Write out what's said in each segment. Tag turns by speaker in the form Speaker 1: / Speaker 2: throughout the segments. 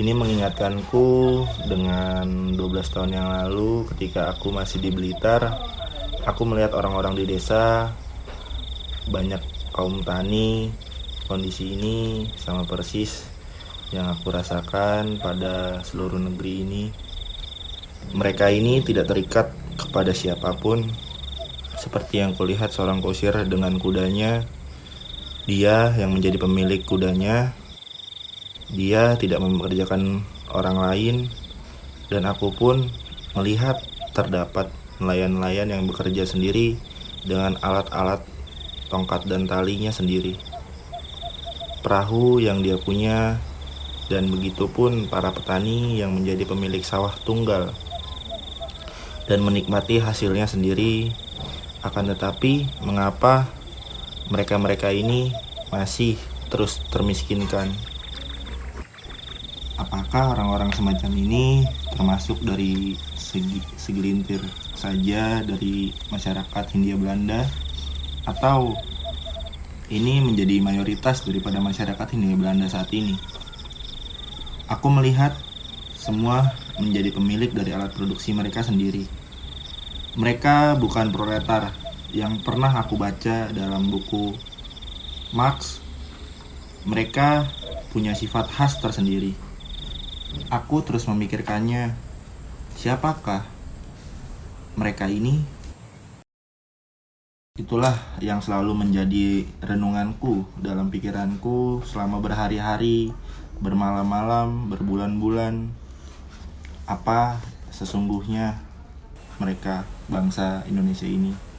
Speaker 1: Ini mengingatkanku dengan 12 tahun yang lalu ketika aku masih di Blitar. Aku melihat orang-orang di desa, banyak kaum tani. Kondisi ini sama persis yang aku rasakan pada seluruh negeri ini. Mereka ini tidak terikat kepada siapapun. Seperti yang kulihat seorang kusir dengan kudanya. Dia yang menjadi pemilik kudanya. Dia tidak mempekerjakan orang lain. Dan aku pun melihat terdapat nelayan-nelayan yang bekerja sendiri dengan alat-alat tongkat dan talinya sendiri. Perahu yang dia punya, dan begitu pun para petani yang menjadi pemilik sawah tunggal dan menikmati hasilnya sendiri. Akan tetapi, mengapa mereka-mereka ini masih terus termiskinkan? Apakah orang-orang semacam ini termasuk dari segelintir saja dari masyarakat Hindia Belanda, atau ini menjadi mayoritas daripada masyarakat Hindia Belanda saat ini? Aku melihat semua menjadi pemilik dari alat produksi mereka sendiri. Mereka bukan proletar yang pernah aku baca dalam buku Marx. Mereka punya sifat khas tersendiri. Aku terus memikirkannya, siapakah mereka ini? Itulah yang selalu menjadi renunganku dalam pikiranku selama berhari-hari, bermalam-malam, berbulan-bulan. Apa sesungguhnya mereka, bangsa Indonesia ini?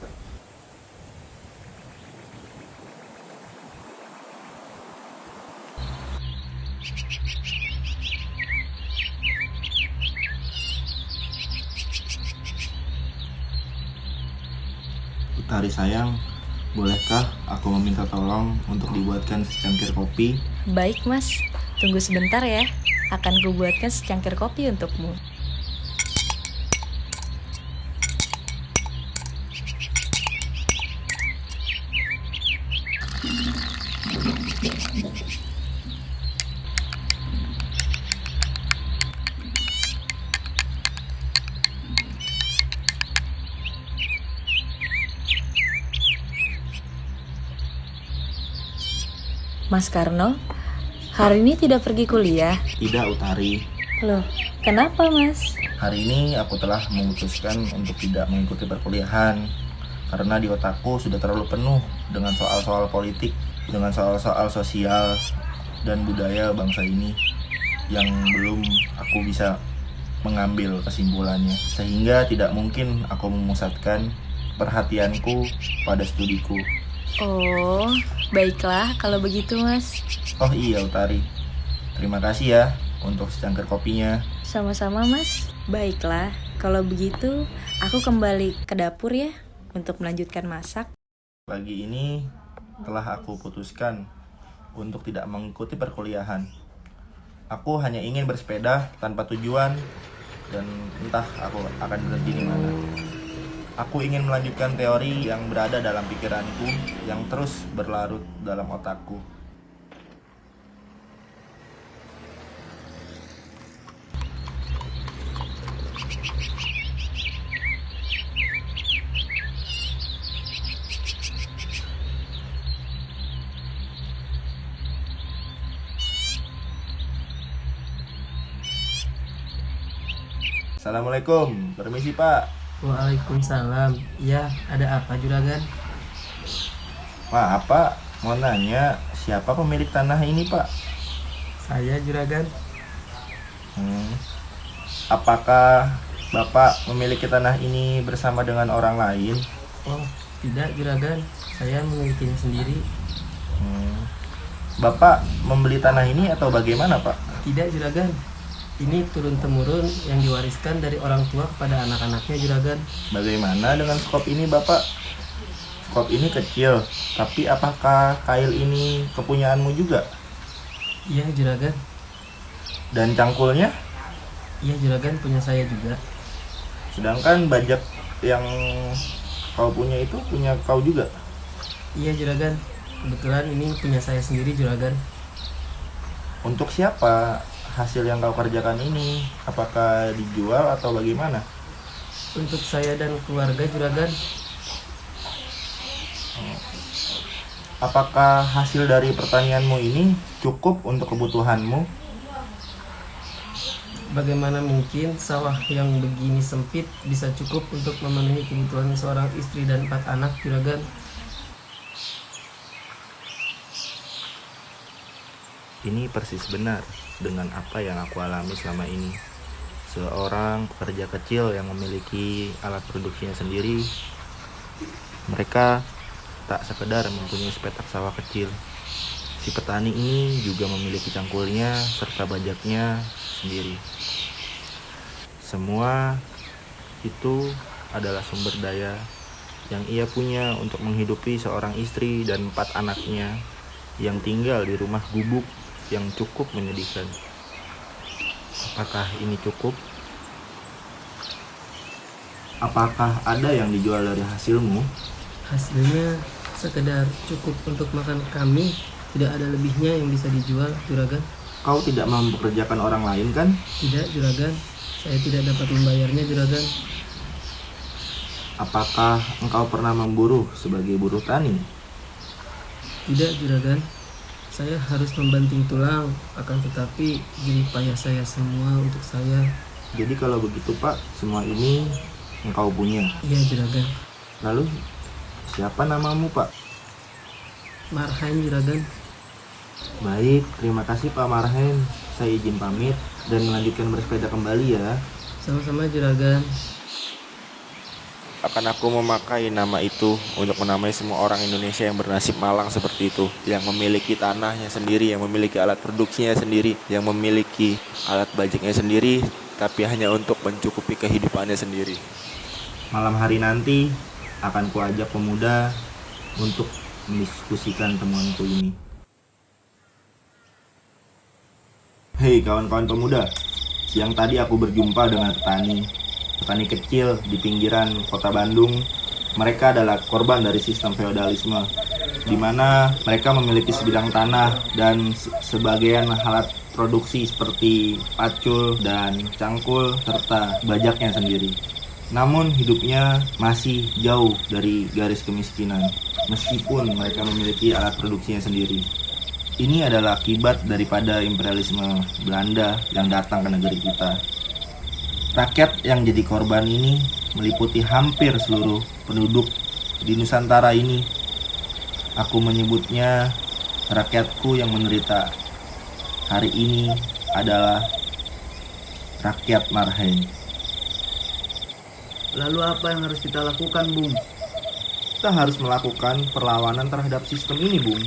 Speaker 1: Utari sayang, bolehkah aku meminta tolong untuk dibuatkan secangkir kopi?
Speaker 2: Baik mas, tunggu sebentar ya. Akan kubuatkan secangkir kopi untukmu. Mas Karno, hari ini tidak pergi kuliah?
Speaker 1: Tidak, Utari.
Speaker 2: Loh, kenapa mas?
Speaker 1: Hari ini aku telah memutuskan untuk tidak mengikuti perkuliahan karena di otakku sudah terlalu penuh dengan soal-soal politik, dengan soal-soal sosial dan budaya bangsa ini yang belum aku bisa mengambil kesimpulannya. Sehingga tidak mungkin aku memusatkan perhatianku pada studiku.
Speaker 2: Oh, baiklah kalau begitu mas.
Speaker 1: Oh iya, Utari, terima kasih ya untuk secangkir kopinya.
Speaker 2: Sama-sama mas. Baiklah, kalau begitu aku kembali ke dapur ya untuk melanjutkan masak.
Speaker 1: Pagi ini telah aku putuskan untuk tidak mengikuti perkuliahan. Aku hanya ingin bersepeda tanpa tujuan dan entah aku akan berhenti di mana. Aku ingin melanjutkan teori yang berada dalam pikiranku yang terus berlarut dalam otakku. Assalamualaikum, permisi Pak.
Speaker 3: Waalaikumsalam. Ya, ada apa juragan?
Speaker 1: Maaf Pak, mau nanya siapa pemilik tanah ini Pak?
Speaker 3: Saya juragan.
Speaker 1: Apakah Bapak memiliki tanah ini bersama dengan orang lain?
Speaker 3: Oh, tidak juragan. Saya memilikinya sendiri.
Speaker 1: Bapak membeli tanah ini atau bagaimana Pak?
Speaker 3: Tidak juragan. Ini turun-temurun yang diwariskan dari orang tua kepada anak-anaknya juragan.
Speaker 1: Bagaimana dengan skop ini Bapak? Skop ini kecil, tapi apakah kail ini kepunyaanmu juga?
Speaker 3: Iya juragan.
Speaker 1: Dan cangkulnya?
Speaker 3: Iya juragan, punya saya juga.
Speaker 1: Sedangkan bajak yang kau punya itu punya kau juga?
Speaker 3: Iya juragan. Kebetulan ini punya saya sendiri juragan.
Speaker 1: Untuk siapa hasil yang kau kerjakan ini? Apakah dijual atau bagaimana?
Speaker 3: Untuk saya dan keluarga juragan.
Speaker 1: Apakah hasil dari pertanianmu ini cukup untuk kebutuhanmu?
Speaker 3: Bagaimana mungkin sawah yang begini sempit bisa cukup untuk memenuhi kebutuhan seorang istri dan 4 anak juragan?
Speaker 1: Ini persis benar dengan apa yang aku alami selama ini. Seorang pekerja kecil yang memiliki alat produksinya sendiri. Mereka tak sekedar mempunyai sepetak sawah kecil. Si petani ini juga memiliki cangkulnya serta bajaknya sendiri. Semua itu adalah sumber daya yang ia punya untuk menghidupi seorang istri dan 4 anaknya yang tinggal di rumah gubuk yang cukup menyedihkan. Apakah ini cukup? Apakah ada yang dijual dari hasilmu?
Speaker 3: Hasilnya sekedar cukup untuk makan kami, tidak ada lebihnya yang bisa dijual juragan.
Speaker 1: Kau tidak mempekerjakan orang lain kan?
Speaker 3: Tidak juragan, saya tidak dapat membayarnya juragan.
Speaker 1: Apakah engkau pernah memburu sebagai buruh tani?
Speaker 3: Tidak juragan, saya harus membanting tulang, akan tetapi jerih payah saya semua untuk saya.
Speaker 1: Jadi kalau begitu Pak, semua ini engkau punya.
Speaker 3: Iya juragan.
Speaker 1: Lalu siapa namamu Pak?
Speaker 3: Marhain juragan.
Speaker 1: Baik, terima kasih Pak Marhen. Saya izin pamit dan melanjutkan bersepeda kembali ya.
Speaker 3: Sama-sama juragan.
Speaker 1: Akan aku memakai nama itu untuk menamai semua orang Indonesia yang bernasib malang seperti itu, yang memiliki tanahnya sendiri, yang memiliki alat produksinya sendiri, yang memiliki alat bajaknya sendiri, tapi hanya untuk mencukupi kehidupannya sendiri. Malam hari nanti akan kuajak pemuda untuk mendiskusikan temuanku ini. Hei kawan-kawan pemuda, siang tadi aku berjumpa dengan petani kecil di pinggiran kota Bandung. Mereka adalah korban dari sistem feodalisme, di mana mereka memiliki sebidang tanah dan sebagian alat produksi seperti pacul dan cangkul serta bajaknya sendiri. Namun hidupnya masih jauh dari garis kemiskinan, meskipun mereka memiliki alat produksinya sendiri. Ini adalah akibat daripada imperialisme Belanda yang datang ke negeri kita. Rakyat yang jadi korban ini meliputi hampir seluruh penduduk di Nusantara ini. Aku menyebutnya rakyatku yang menderita hari ini adalah rakyat Marhen.
Speaker 4: Lalu apa yang harus kita lakukan, Bung?
Speaker 1: Kita harus melakukan perlawanan terhadap sistem ini, Bung.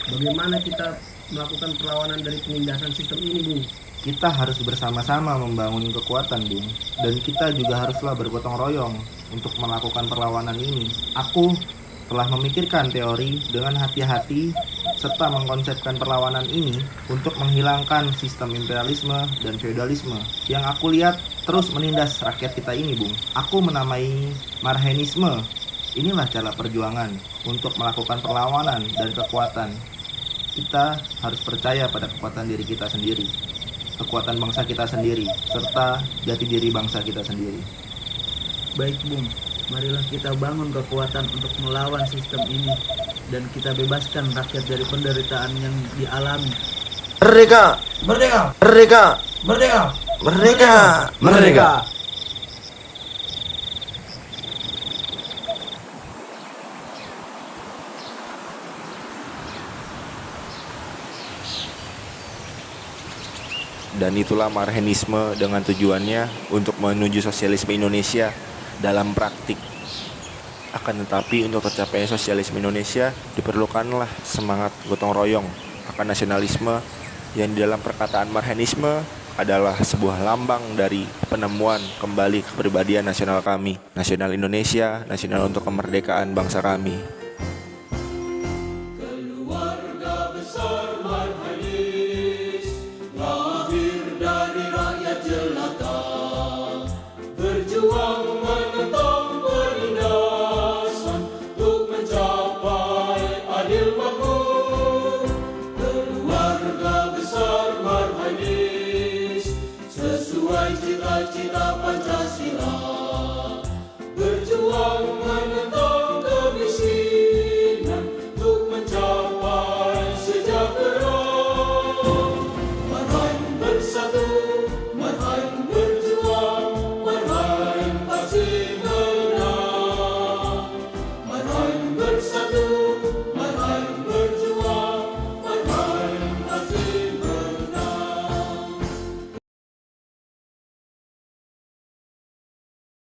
Speaker 3: Bagaimana kita melakukan perlawanan dari penindasan sistem ini, Bung?
Speaker 1: Kita harus bersama-sama membangun kekuatan, Bung. Dan kita juga haruslah bergotong royong untuk melakukan perlawanan ini. Aku telah memikirkan teori dengan hati-hati serta mengkonsepkan perlawanan ini untuk menghilangkan sistem imperialisme dan feodalisme yang aku lihat terus menindas rakyat kita ini, Bung. Aku menamai Marhenisme. Inilah cara perjuangan untuk melakukan perlawanan dan kekuatan. Kita harus percaya pada kekuatan diri kita sendiri, kekuatan bangsa kita sendiri, serta jati diri bangsa kita sendiri.
Speaker 4: Baik, Bung. Marilah kita bangun kekuatan untuk melawan sistem ini dan kita bebaskan rakyat dari penderitaan yang dialami.
Speaker 1: Merdeka!
Speaker 4: Merdeka!
Speaker 1: Merdeka!
Speaker 4: Merdeka!
Speaker 1: Merdeka! Merdeka! Dan itulah Marhenisme dengan tujuannya untuk menuju sosialisme Indonesia dalam praktik. Akan tetapi untuk tercapainya sosialisme Indonesia diperlukanlah semangat gotong royong akan nasionalisme yang di dalam perkataan Marhenisme adalah sebuah lambang dari penemuan kembali kepribadian nasional kami, nasional Indonesia, nasional untuk kemerdekaan bangsa kami.
Speaker 5: cita-cita Pancasila, berjuang menentang